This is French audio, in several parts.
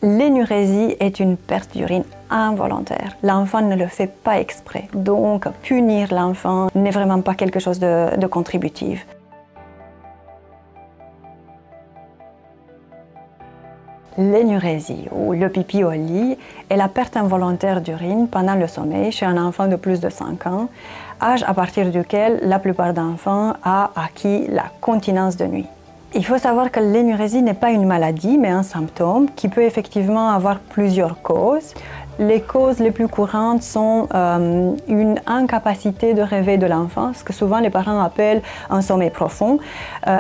L'énurésie est une perte d'urine involontaire. L'enfant ne le fait pas exprès. Donc, punir l'enfant n'est vraiment pas quelque chose de contributif. L'énurésie, ou le pipi au lit, est la perte involontaire d'urine pendant le sommeil chez un enfant de plus de 5 ans, âge à partir duquel la plupart d'enfants a acquis la continence de nuit. Il faut savoir que l'énurésie n'est pas une maladie, mais un symptôme qui peut effectivement avoir plusieurs causes. Les causes les plus courantes sont une incapacité de réveil de l'enfant, ce que souvent les parents appellent un sommeil profond,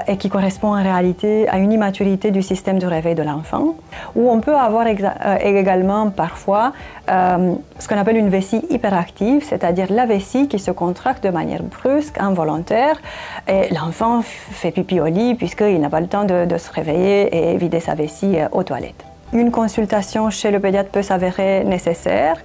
et qui correspond en réalité à une immaturité du système de réveil de l'enfant. Ou on peut avoir également parfois ce qu'on appelle une vessie hyperactive, c'est-à-dire la vessie qui se contracte de manière brusque, involontaire, et l'enfant fait pipi au lit puisqu'il n'a pas le temps de se réveiller et vider sa vessie aux toilettes. Une consultation chez le pédiatre peut s'avérer nécessaire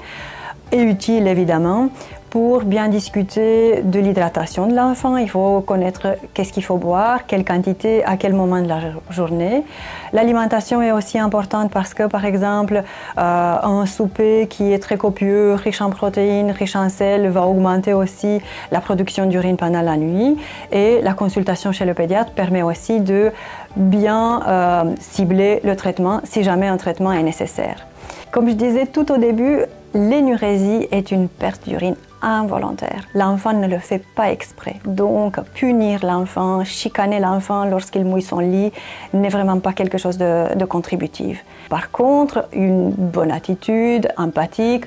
et utile évidemment pour bien discuter de l'hydratation de l'enfant. Il faut connaître qu'est-ce qu'il faut boire, quelle quantité, à quel moment de la journée. L'alimentation est aussi importante parce que, par exemple, un souper qui est très copieux, riche en protéines, riche en sel, va augmenter aussi la production d'urine pendant la nuit. Et la consultation chez le pédiatre permet aussi de bien cibler le traitement si jamais un traitement est nécessaire. Comme je disais tout au début, l'énurésie est une perte d'urine involontaire. L'enfant ne le fait pas exprès. Donc, punir l'enfant, chicaner l'enfant lorsqu'il mouille son lit n'est vraiment pas quelque chose de contributif. Par contre, une bonne attitude empathique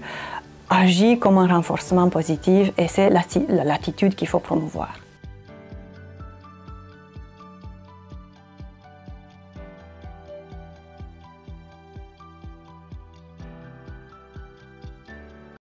agit comme un renforcement positif et c'est l'attitude qu'il faut promouvoir.